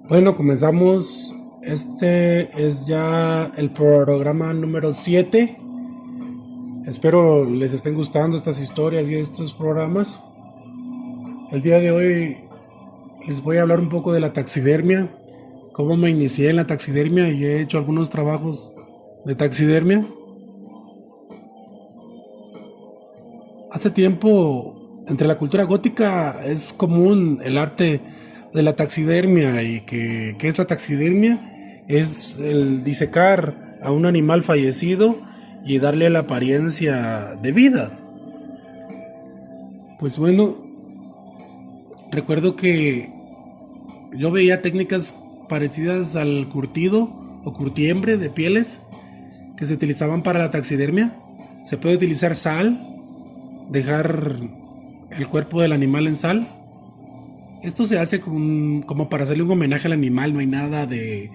Bueno, comenzamos. Este es ya el programa número 7. Espero les estén gustando estas historias y estos programas. El día de hoy les voy a hablar un poco de la taxidermia, cómo me inicié en la taxidermia y he hecho algunos trabajos de taxidermia. Hace tiempo, entre la cultura gótica es común el arte de la taxidermia. ¿Y qué es la taxidermia? Es el disecar a un animal fallecido y darle la apariencia de vida. Pues bueno, recuerdo que yo veía técnicas parecidas al curtido o curtiembre de pieles que se utilizaban para la taxidermia. Se puede utilizar sal, dejar el cuerpo del animal en sal. Esto se hace como para hacerle un homenaje al animal. No hay nada de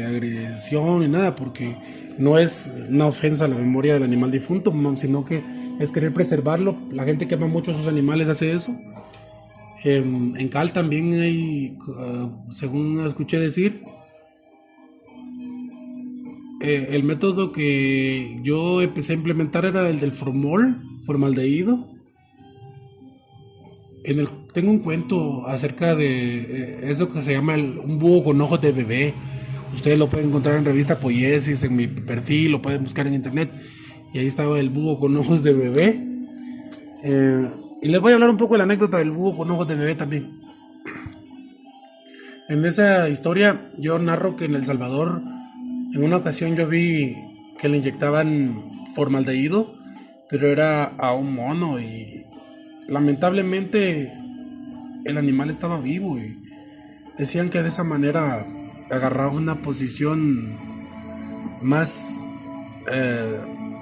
agresión ni nada, porque no es una ofensa a la memoria del animal difunto, sino que es querer preservarlo. La gente que ama mucho a sus animales hace eso. En Cal también hay, según escuché decir, el método que yo empecé a implementar era el del formaldehído. Tengo un cuento acerca de eso que se llama un búho con ojos de bebé. Ustedes lo pueden encontrar en revista Poiesis, en mi perfil, lo pueden buscar en internet. Y ahí estaba el búho con ojos de bebé. Eh, y les voy a hablar un poco de la anécdota del búho con ojos de bebé también. En esa historia yo narro que en El Salvador, en una ocasión yo vi que le inyectaban formaldehído, pero era a un mono y lamentablemente el animal estaba vivo y decían que de esa manera agarraba una posición más eh,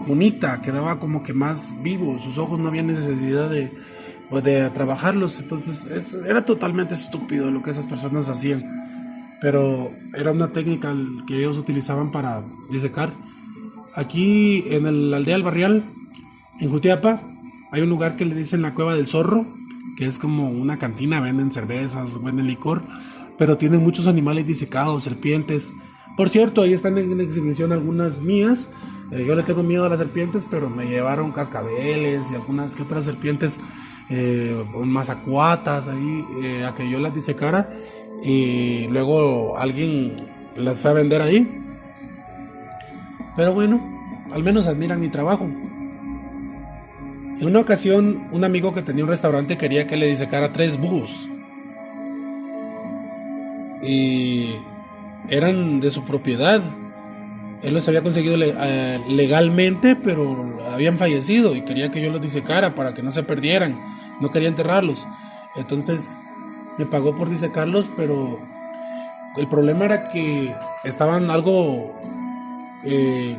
bonita, quedaba como que más vivo, sus ojos no había necesidad de trabajarlos. Entonces era totalmente estúpido lo que esas personas hacían, pero era una técnica que ellos utilizaban para disecar. Aquí en el aldea del Barrial, en Jutiapa, hay un lugar que le dicen la Cueva del Zorro, que es como una cantina, venden cervezas, venden licor, pero tienen muchos animales disecados, serpientes. Por cierto, ahí están en exhibición algunas mías. Yo le tengo miedo a las serpientes, pero me llevaron cascabeles y algunas que otras serpientes, mazacuatas ahí, a que yo las disecara. Y luego alguien las fue a vender ahí. Pero bueno, al menos admiran mi trabajo. En una ocasión, un amigo que tenía un restaurante quería que le disecara 3 búhos. Y eran de su propiedad. Él los había conseguido legalmente, pero habían fallecido y quería que yo los disecara para que no se perdieran. No quería enterrarlos. Entonces me pagó por disecarlos, pero el problema era que estaban algo,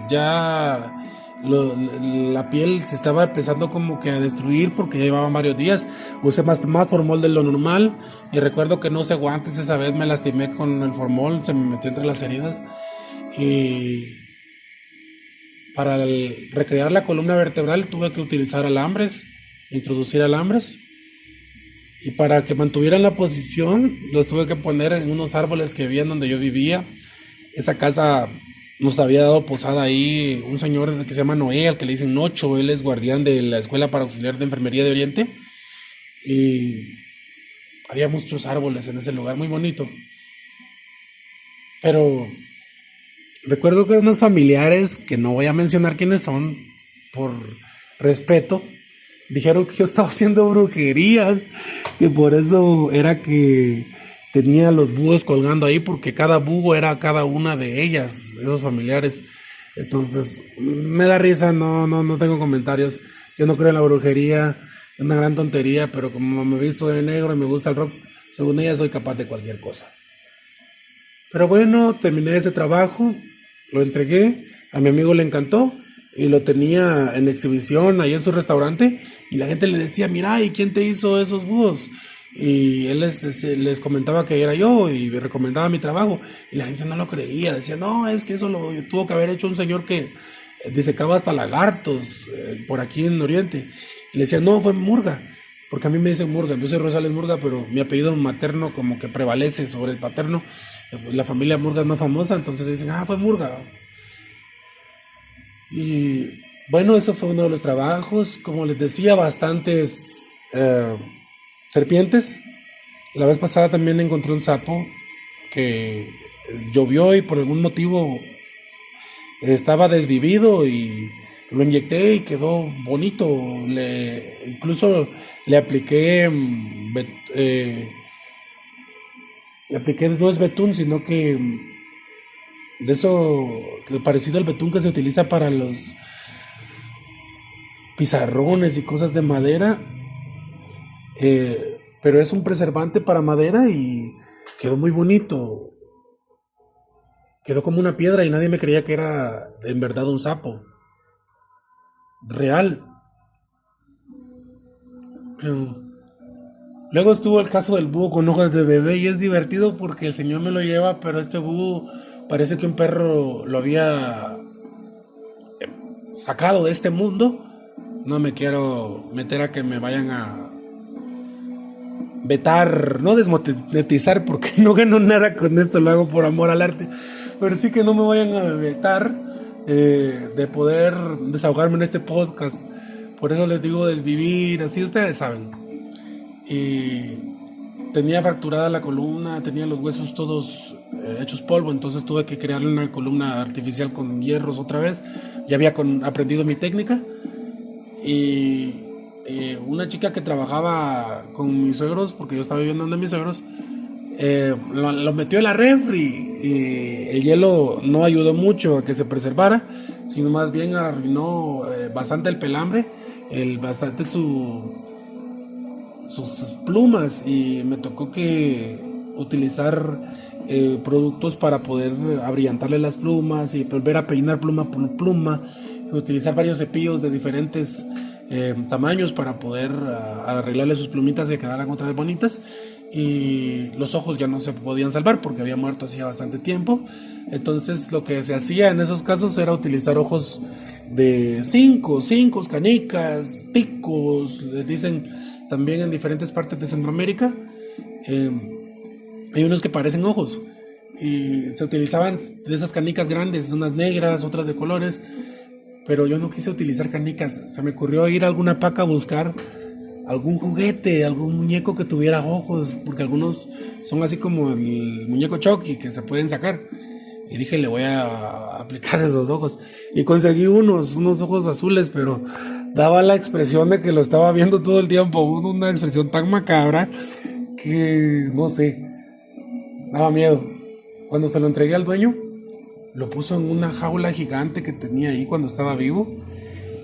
ya la piel se estaba empezando como que a destruir porque ya llevaban varios días. Usé más formol de lo normal y recuerdo que no usé guantes. Esa vez me lastimé con el formol, se me metió entre las heridas. Y para recrear la columna vertebral tuve que utilizar alambres, introducir alambres. Y para que mantuvieran la posición, los tuve que poner en unos árboles que había donde yo vivía. Esa casa nos había dado posada ahí un señor que se llama Noé, al que le dicen Nocho. Él es guardián de la Escuela para Auxiliar de Enfermería de Oriente. Y había muchos árboles en ese lugar, muy bonito. Pero recuerdo que unos familiares, que no voy a mencionar quiénes son, por respeto, dijeron que yo estaba haciendo brujerías, que por eso era que tenía los búhos colgando ahí, porque cada búho era cada una de ellas, esos familiares. Entonces, me da risa, no tengo comentarios. Yo no creo en la brujería, es una gran tontería, pero como me he visto de negro y me gusta el rock, según ella soy capaz de cualquier cosa. Pero bueno, terminé ese trabajo, lo entregué, a mi amigo le encantó y lo tenía en exhibición ahí en su restaurante y la gente le decía, mira, ¿y quién te hizo esos búhos? Y él les comentaba que era yo y me recomendaba mi trabajo y la gente no lo creía, decía, no, es que eso lo tuvo que haber hecho un señor que disecaba hasta lagartos por aquí en Oriente. Y le decía, no, fue Murga. porque a mí me dicen Murga, yo soy Rosales Murga, pero mi apellido materno como que prevalece sobre el paterno. La familia Murga es más famosa, entonces dicen, ah, fue Murga. Y bueno, eso fue uno de los trabajos. Como les decía, bastantes serpientes. La vez pasada también encontré un sapo que llovió y por algún motivo estaba desvivido y lo inyecté y quedó bonito. Incluso le apliqué, le apliqué, no es betún, sino que de eso, parecido al betún que se utiliza para los pizarrones y cosas de madera, pero es un preservante para madera y quedó muy bonito. Quedó como una piedra y nadie me creía que era en verdad un sapo real. Eh, Luego estuvo el caso del búho con hojas de bebé y es divertido porque el señor me lo lleva, pero este búho parece que un perro lo había sacado de este mundo. No me quiero meter a que me vayan a vetar, no desmonetizar porque no gano nada con esto, lo hago por amor al arte, pero sí que no me vayan a vetar de poder desahogarme en este podcast. Por eso les digo desvivir, así ustedes saben. Y tenía fracturada la columna, tenía los huesos todos hechos polvo, entonces tuve que crearle una columna artificial con hierros otra vez. Ya había aprendido mi técnica y una chica que trabajaba con mis suegros, porque yo estaba viviendo donde mis suegros, lo metió en la refri y el hielo no ayudó mucho a que se preservara, sino más bien arruinó bastante el pelambre, bastante sus plumas y me tocó que utilizar productos para poder abrillantarle las plumas y volver a peinar pluma por pluma, utilizar varios cepillos de diferentes tamaños para poder arreglarle sus plumitas y que quedaran otra vez bonitas. Y los ojos ya no se podían salvar porque había muerto hacía bastante tiempo. Entonces lo que se hacía en esos casos era utilizar ojos de cinco, canicas, ticos, les dicen también en diferentes partes de Centroamérica. Eh, Hay unos que parecen ojos y se utilizaban de esas canicas grandes, unas negras, otras de colores, pero yo no quise utilizar canicas. Se me ocurrió ir a alguna paca a buscar algún juguete, algún muñeco que tuviera ojos, porque algunos son así como el muñeco Chucky que se pueden sacar. Y dije, le voy a aplicar esos ojos. Y conseguí unos ojos azules, pero daba la expresión de que lo estaba viendo todo el tiempo. Una expresión tan macabra que, no sé, daba miedo. Cuando se lo entregué al dueño, lo puso en una jaula gigante que tenía ahí cuando estaba vivo.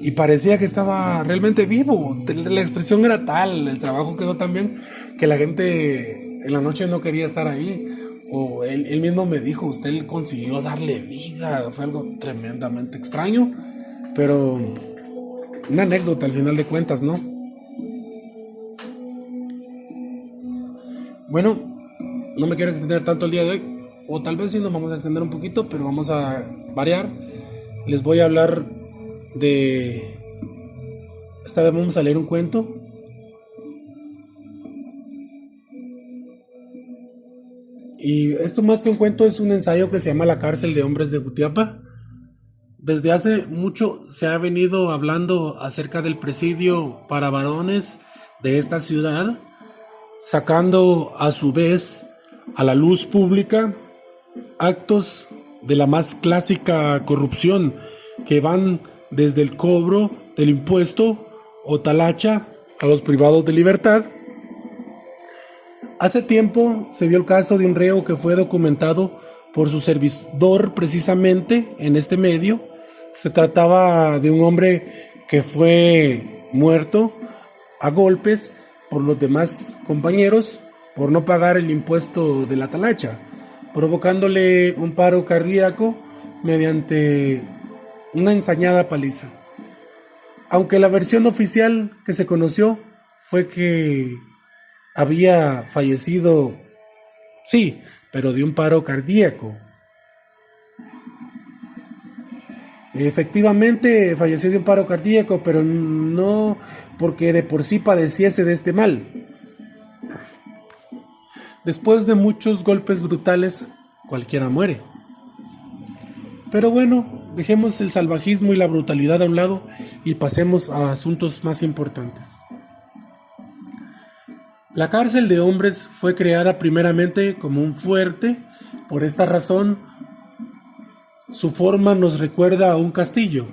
Y parecía que estaba realmente vivo. La expresión era tal, el trabajo quedó tan bien que la gente en la noche no quería estar ahí. O él mismo me dijo, usted consiguió darle vida. Fue algo tremendamente extraño, pero una anécdota al final de cuentas, ¿no? Bueno, no me quiero extender tanto el día de hoy, o tal vez sí nos vamos a extender un poquito, pero vamos a variar. Les voy a hablar de... Esta vez vamos a leer un cuento. Y esto más que un cuento es un ensayo que se llama La cárcel de hombres de Jutiapa. Desde hace mucho se ha venido hablando acerca del presidio para varones de esta ciudad, sacando a su vez a la luz pública actos de la más clásica corrupción que van desde el cobro del impuesto o talacha a los privados de libertad. Hace tiempo se dio el caso de un reo que fue documentado por su servidor precisamente en este medio. Se trataba de un hombre que fue muerto a golpes por los demás compañeros por no pagar el impuesto de la talacha, provocándole un paro cardíaco mediante una ensañada paliza. Aunque la versión oficial que se conoció fue que había fallecido, sí, pero de un paro cardíaco. Efectivamente falleció de un paro cardíaco, pero no porque de por sí padeciese de este mal. Después de muchos golpes brutales, cualquiera muere. Pero bueno, dejemos el salvajismo y la brutalidad a un lado y pasemos a asuntos más importantes. La cárcel de hombres fue creada primeramente como un fuerte. Por esta razón, su forma nos recuerda a un castillo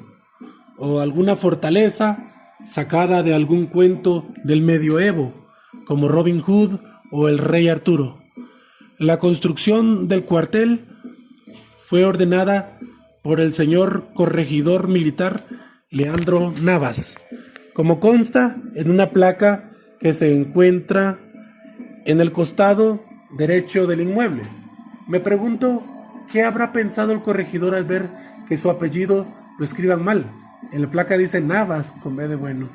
o alguna fortaleza sacada de algún cuento del medioevo, como Robin Hood o el Rey Arturo. La construcción del cuartel fue ordenada por el señor corregidor militar Leandro Navas, como consta en una placa que se encuentra en el costado derecho del inmueble. Me pregunto qué habrá pensado el corregidor al ver que su apellido lo escriban mal. En la placa dice Navas con B de bueno.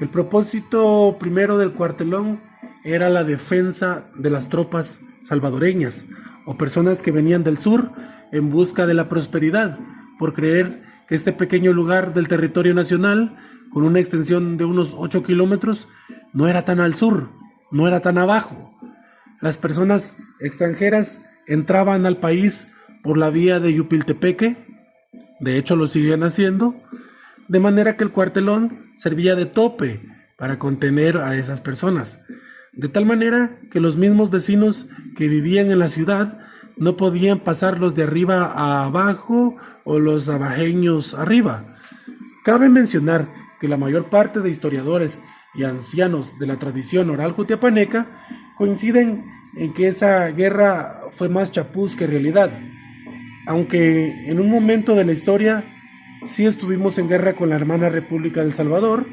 El propósito primero del cuartelón era la defensa de las tropas salvadoreñas o personas que venían del sur en busca de la prosperidad, por creer que este pequeño lugar del territorio nacional, con una extensión de unos 8 kilómetros, no era tan al sur, no era tan abajo. Las personas extranjeras entraban al país por la vía de Yupiltepeque, de hecho lo siguen haciendo, de manera que el cuartelón servía de tope para contener a esas personas, de tal manera que los mismos vecinos que vivían en la ciudad no podían pasar los de arriba a abajo o los abajeños arriba. Cabe mencionar que la mayor parte de historiadores y ancianos de la tradición oral jutiapaneca coinciden en que esa guerra fue más chapuz que realidad, aunque en un momento de la historia sí estuvimos en guerra con la hermana República del Salvador,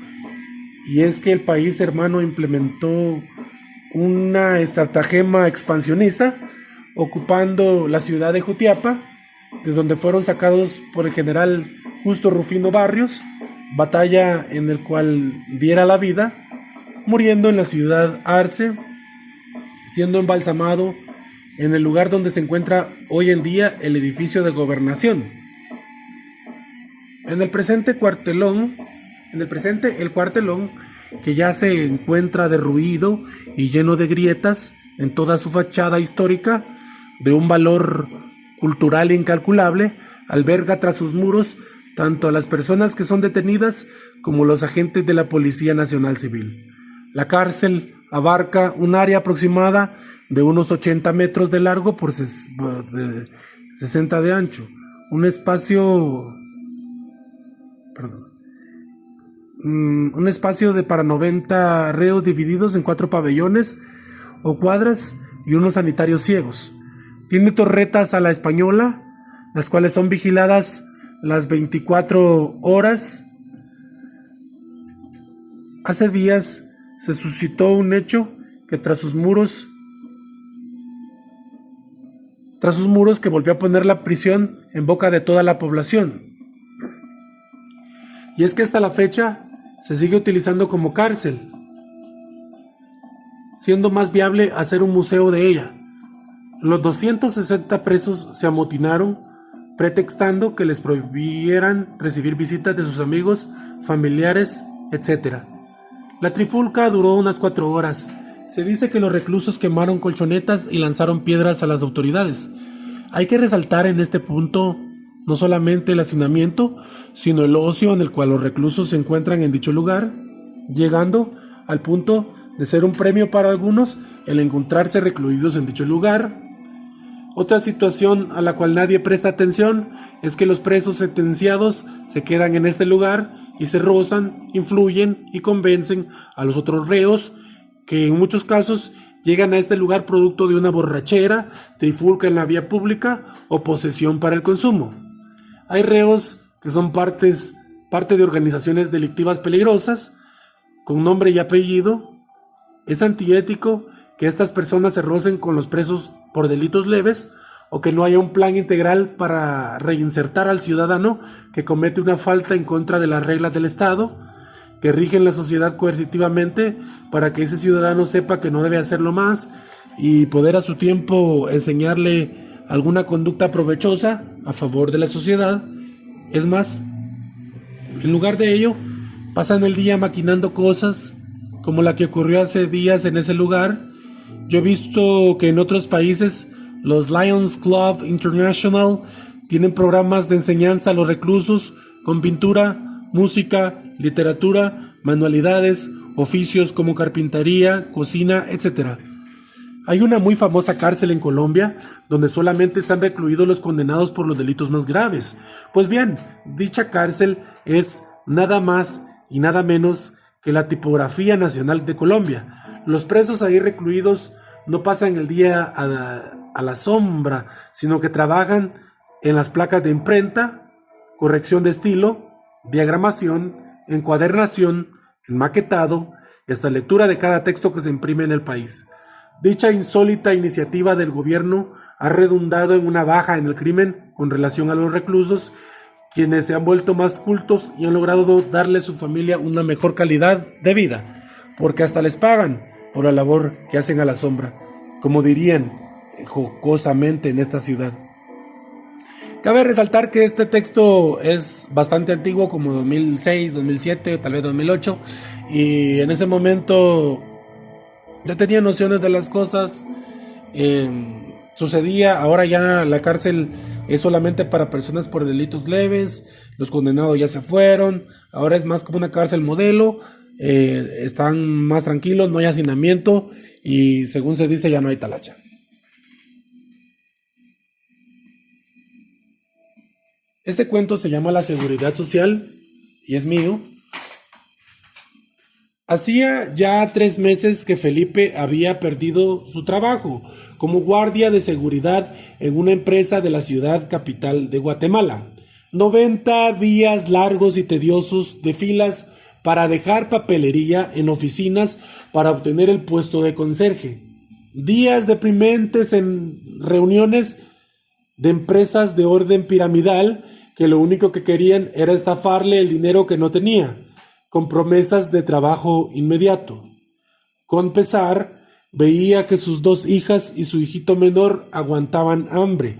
y es que el país hermano implementó una estratagema expansionista ocupando la ciudad de Jutiapa, de donde fueron sacados por el general Justo Rufino Barrios, batalla en el cual diera la vida, muriendo en la ciudad Arce, siendo embalsamado en el lugar donde se encuentra hoy en día el edificio de gobernación. En el presente el cuartelón, que ya se encuentra derruido y lleno de grietas en toda su fachada histórica, de un valor cultural incalculable, alberga tras sus muros tanto a las personas que son detenidas como los agentes de la Policía Nacional Civil. La cárcel abarca un área aproximada de unos 80 metros de largo por 60 de ancho, un espacio para 90 reos divididos en 4 pabellones o cuadras y unos sanitarios ciegos. Tiene torretas a la española, las cuales son vigiladas las 24 horas. Hace días se suscitó un hecho que tras sus muros que volvió a poner la prisión en boca de toda la población. Y es que hasta la fecha se sigue utilizando como cárcel, siendo más viable hacer un museo de ella. Los 260 presos se amotinaron, pretextando que les prohibieran recibir visitas de sus amigos, familiares, etc. La trifulca duró unas 4 horas. Se dice que los reclusos quemaron colchonetas y lanzaron piedras a las autoridades. Hay que resaltar en este punto no solamente el hacinamiento, sino el ocio en el cual los reclusos se encuentran en dicho lugar, llegando al punto de ser un premio para algunos el encontrarse recluidos en dicho lugar. Otra situación a la cual nadie presta atención es que los presos sentenciados se quedan en este lugar y se rozan, influyen y convencen a los otros reos, que en muchos casos llegan a este lugar producto de una borrachera, trifulca en la vía pública o posesión para el consumo. Hay reos que son parte de organizaciones delictivas peligrosas, con nombre y apellido. Es antiético que estas personas se rocen con los presos por delitos leves, o que no haya un plan integral para reinsertar al ciudadano que comete una falta en contra de las reglas del Estado, que rigen la sociedad coercitivamente, para que ese ciudadano sepa que no debe hacerlo más y poder a su tiempo enseñarle alguna conducta provechosa a favor de la sociedad, Es más, en lugar de ello, pasan el día maquinando cosas como la que ocurrió hace días en ese lugar. Yo he visto que en otros países los Lions Club International tienen programas de enseñanza a los reclusos con pintura, música, literatura, manualidades, oficios como carpintería, cocina, etc. Hay una muy famosa cárcel en Colombia donde solamente están recluidos los condenados por los delitos más graves. Pues bien, dicha cárcel es nada más y nada menos que la Tipografía Nacional de Colombia. Los presos ahí recluidos no pasan el día a la sombra, sino que trabajan en las placas de imprenta, corrección de estilo, diagramación, encuadernación, enmaquetado y hasta lectura de cada texto que se imprime en el país. Dicha insólita iniciativa del gobierno ha redundado en una baja en el crimen con relación a los reclusos, quienes se han vuelto más cultos y han logrado darle a su familia una mejor calidad de vida, porque hasta les pagan por la labor que hacen a la sombra, como dirían jocosamente en esta ciudad. Cabe resaltar que este texto es bastante antiguo, como 2006, 2007, tal vez 2008, y en ese momento yo tenía nociones de las cosas. Sucedía, ahora ya la cárcel es solamente para personas por delitos leves, los condenados ya se fueron, ahora es más como una cárcel modelo, están más tranquilos, no hay hacinamiento y según se dice ya no hay talacha. Este cuento se llama La Seguridad Social y es mío. Hacía ya 3 meses que Felipe había perdido su trabajo como guardia de seguridad en una empresa de la ciudad capital de Guatemala. 90 días largos y tediosos de filas para dejar papelería en oficinas para obtener el puesto de conserje. Días deprimentes en reuniones de empresas de orden piramidal que lo único que querían era estafarle el dinero que no tenía, con promesas de trabajo inmediato. Con pesar, veía que sus 2 hijas y su hijito menor aguantaban hambre.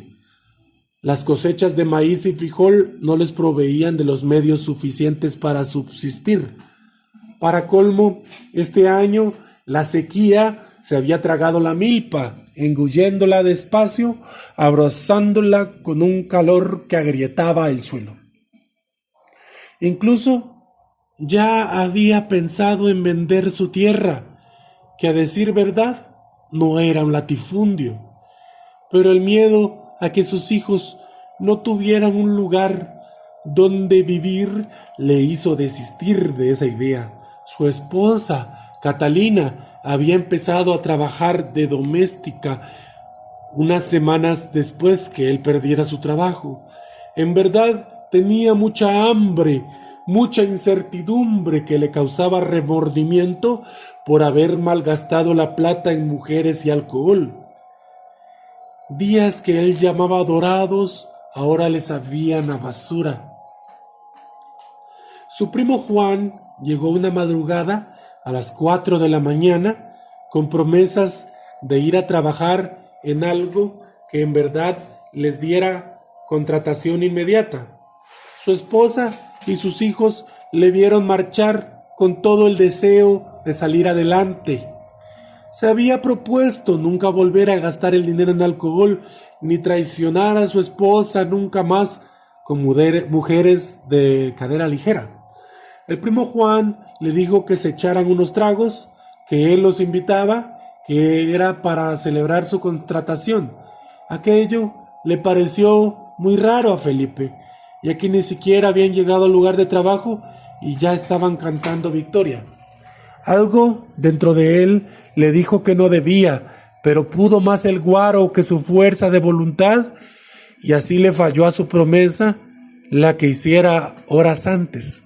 Las cosechas de maíz y frijol no les proveían de los medios suficientes para subsistir. Para colmo, este año la sequía se había tragado la milpa, engulléndola despacio, abrazándola con un calor que agrietaba el suelo. Incluso ya había pensado en vender su tierra, que a decir verdad no era un latifundio, pero el miedo a que sus hijos no tuvieran un lugar donde vivir le hizo desistir de esa idea. Su esposa, Catalina, había empezado a trabajar de doméstica unas semanas después que él perdiera su trabajo. En verdad tenía mucha hambre, mucha incertidumbre que le causaba remordimiento por haber malgastado la plata en mujeres y alcohol. Días que él llamaba dorados, ahora le sabían a basura. Su primo Juan llegó una madrugada a las 4 de la mañana con promesas de ir a trabajar en algo que en verdad les diera contratación inmediata. Su esposa y sus hijos le vieron marchar con todo el deseo de salir adelante. Se había propuesto nunca volver a gastar el dinero en alcohol, ni traicionar a su esposa nunca más con mujeres de cadera ligera. El primo Juan le dijo que se echaran unos tragos, que él los invitaba, que era para celebrar su contratación. Aquello le pareció muy raro a Felipe, ya que ni siquiera habían llegado al lugar de trabajo y ya estaban cantando victoria. Algo dentro de él le dijo que no debía, pero pudo más el guaro que su fuerza de voluntad, y así le falló a su promesa, la que hiciera horas antes.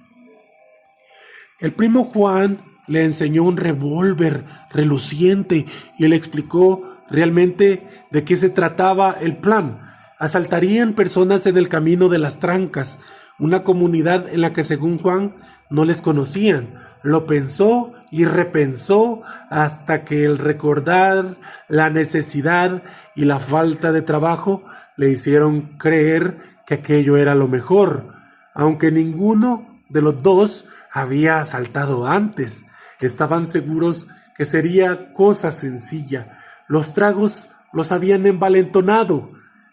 El primo Juan le enseñó un revólver reluciente y le explicó realmente de qué se trataba el plan. Asaltarían personas en el camino de las Trancas, una comunidad en la que según Juan no les conocían. Lo pensó y repensó hasta que el recordar la necesidad y la falta de trabajo le hicieron creer que aquello era lo mejor. aunque ninguno de los dos había asaltado antes. Estaban seguros que sería cosa sencilla. Los tragos los habían envalentonado.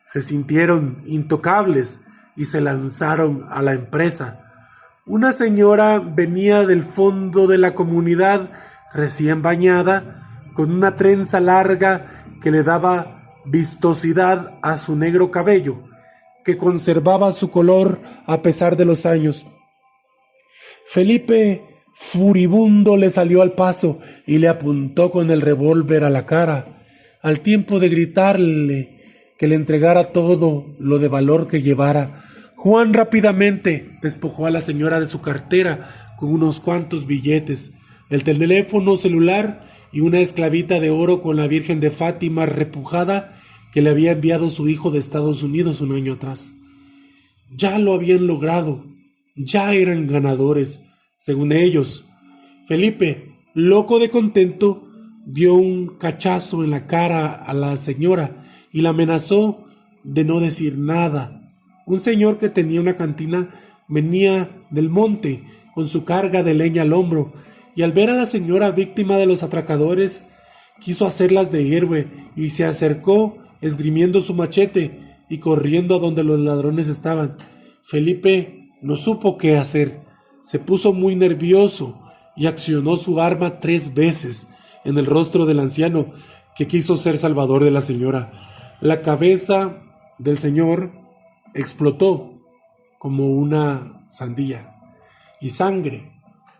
Se sintieron intocables y se lanzaron a la empresa. Una señora venía del fondo de la comunidad, recién bañada, con una trenza larga que le daba vistosidad a su negro cabello, que conservaba su color a pesar de los años. Felipe, furibundo, le salió al paso y le apuntó con el revólver a la cara, al tiempo de gritarle que le entregara todo lo de valor que llevara. Juan rápidamente despojó a la señora de su cartera con unos cuantos billetes, el teléfono celular y una esclavita de oro con la Virgen de Fátima repujada que le había enviado su hijo de Estados Unidos un año atrás. Ya lo habían logrado, ya eran ganadores, según ellos. Felipe, loco de contento, dio un cachazo en la cara a la señora y la amenazó de no decir nada. Un señor que tenía una cantina venía del monte con su carga de leña al hombro, y al ver a la señora víctima de los atracadores, quiso hacerlas de héroe y se acercó esgrimiendo su machete y corriendo a donde los ladrones estaban. Felipe no supo qué hacer. Se puso muy nervioso y accionó su arma 3 veces en el rostro del anciano que quiso ser salvador de la señora. La cabeza del señor explotó como una sandía, y sangre,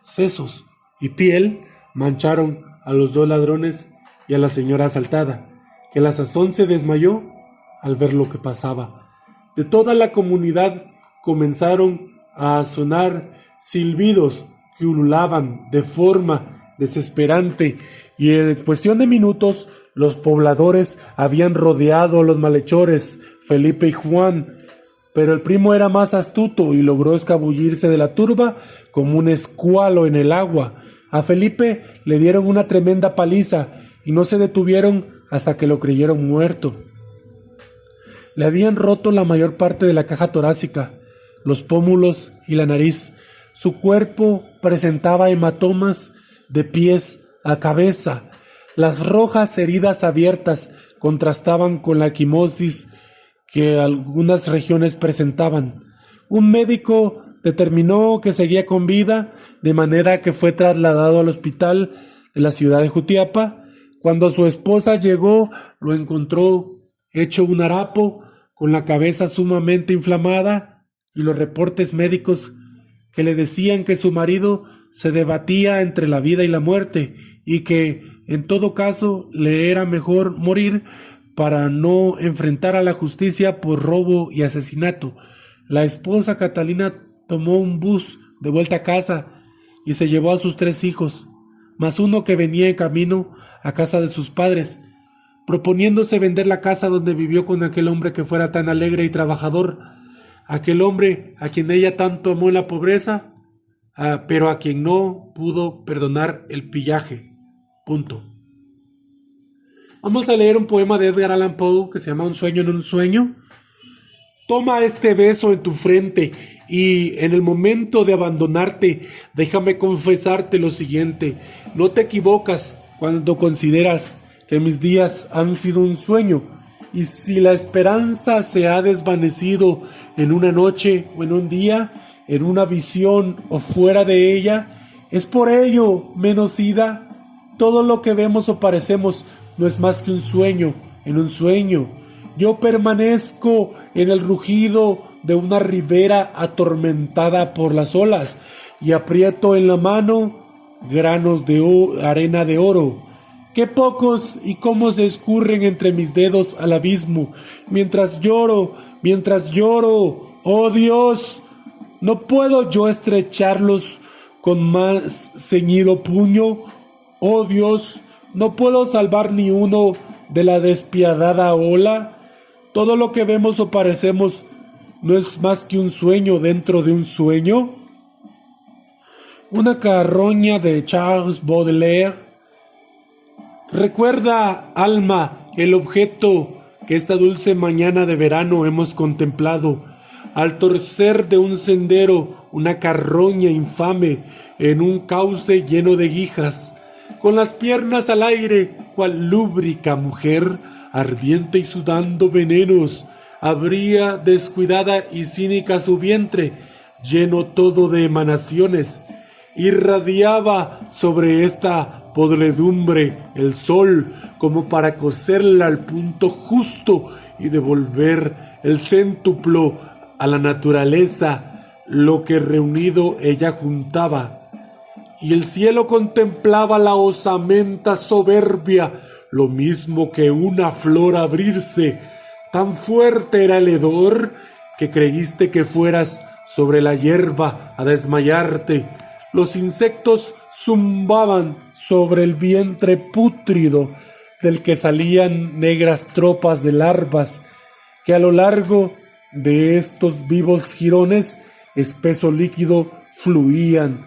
sesos y piel mancharon a los 2 ladrones y a la señora asaltada, que a la sazón se desmayó al ver lo que pasaba. De toda la comunidad comenzaron a sonar silbidos que ululaban de forma desesperante, y en cuestión de minutos los pobladores habían rodeado a los malhechores, Felipe y Juan, pero el primo era más astuto y logró escabullirse de la turba como un escualo en el agua. A Felipe le dieron una tremenda paliza y no se detuvieron hasta que lo creyeron muerto. Le habían roto la mayor parte de la caja torácica, los pómulos y la nariz. Su cuerpo presentaba hematomas de pies a cabeza. Las rojas heridas abiertas contrastaban con la equimosis que algunas regiones presentaban. Un médico determinó que seguía con vida, de manera que fue trasladado al hospital de la ciudad de Jutiapa. Cuando su esposa llegó, lo encontró hecho un harapo, con la cabeza sumamente inflamada, y los reportes médicos que le decían que su marido se debatía entre la vida y la muerte, y que en todo caso le era mejor morir para no enfrentar a la justicia por robo y asesinato. La esposa Catalina tomó un bus de vuelta a casa y se llevó a sus 3 hijos, más uno que venía en camino a casa de sus padres, proponiéndose vender la casa donde vivió con aquel hombre que fuera tan alegre y trabajador, aquel hombre a quien ella tanto amó en la pobreza, pero a quien no pudo perdonar el pillaje. Punto. Vamos a leer un poema de Edgar Allan Poe que se llama Un sueño en un sueño. Toma este beso en tu frente y en el momento de abandonarte, déjame confesarte lo siguiente. No te equivocas cuando consideras que mis días han sido un sueño, y si la esperanza se ha desvanecido en una noche o en un día, en una visión o fuera de ella, es por ello, menocida. Todo lo que vemos o parecemos no es más que un sueño en un sueño. Yo permanezco en el rugido de una ribera atormentada por las olas y aprieto en la mano granos de arena de oro. Qué pocos y cómo se escurren entre mis dedos al abismo, mientras lloro, oh Dios, ¿no puedo yo estrecharlos con más ceñido puño? Oh Dios, ¿no puedo salvar ni uno de la despiadada ola? Todo lo que vemos o parecemos no es más que un sueño dentro de un sueño. Una carroña de Charles Baudelaire. Recuerda, alma, el objeto que esta dulce mañana de verano hemos contemplado. al torcer de un sendero una carroña infame en un cauce lleno de guijas, con las piernas al aire, cual lúbrica mujer, ardiente y sudando venenos, abría descuidada y cínica su vientre, lleno todo de emanaciones, irradiaba sobre esta podredumbre el sol como para coserla al punto justo y devolver el céntuplo a la naturaleza lo que reunido ella juntaba. Y el cielo contemplaba la osamenta soberbia, lo mismo que una flor abrirse. Tan fuerte era el hedor que creíste que fueras sobre la hierba a desmayarte. Los insectos zumbaban sobre el vientre pútrido del que salían negras tropas de larvas, que a lo largo de estos vivos jirones espeso líquido fluían,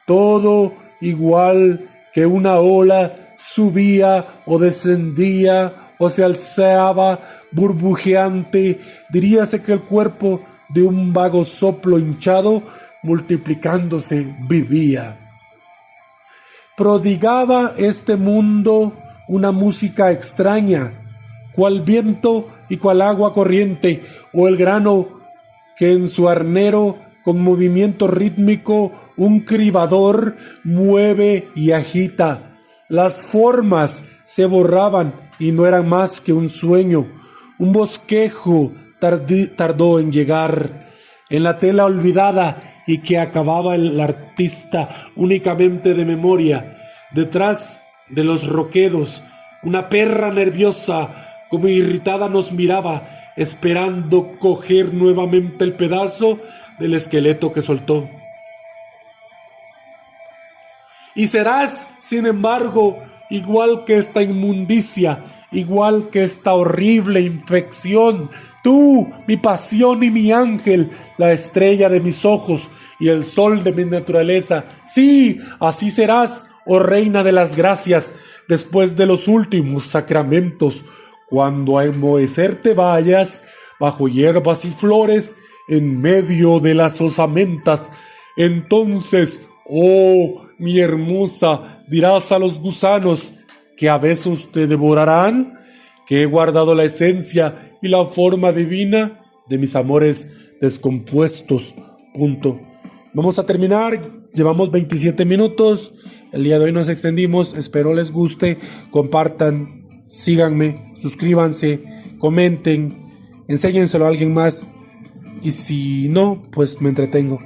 todo igual que una ola subía o descendía o se alzaba burbujeante, diríase que el cuerpo de un vago soplo hinchado, multiplicándose, vivía. Prodigaba este mundo una música extraña, cual viento y cual agua corriente, o el grano que en su arnero, con movimiento rítmico, un cribador mueve y agita. Las formas se borraban y no eran más que un sueño. Un bosquejo tardó en llegar. En la tela olvidada y que acababa el artista únicamente de memoria, detrás de los roquedos, una perra nerviosa, como irritada, nos miraba, esperando coger nuevamente el pedazo del esqueleto que soltó. Y serás, sin embargo, igual que esta inmundicia, igual que esta horrible infección, tú, mi pasión y mi ángel, la estrella de mis ojos y el sol de mi naturaleza. Sí, así serás, oh reina de las gracias, después de los últimos sacramentos, cuando a enmohecerte vayas, bajo hierbas y flores, en medio de las osamentas. Entonces, oh mi hermosa, dirás a los gusanos que a besos te devorarán, que he guardado la esencia y la forma divina de mis amores descompuestos. Punto. Vamos a terminar, llevamos 27 minutos, el día de hoy nos extendimos, espero les guste, compartan, síganme, suscríbanse, comenten, enséñenselo a alguien más, y si no, pues me entretengo.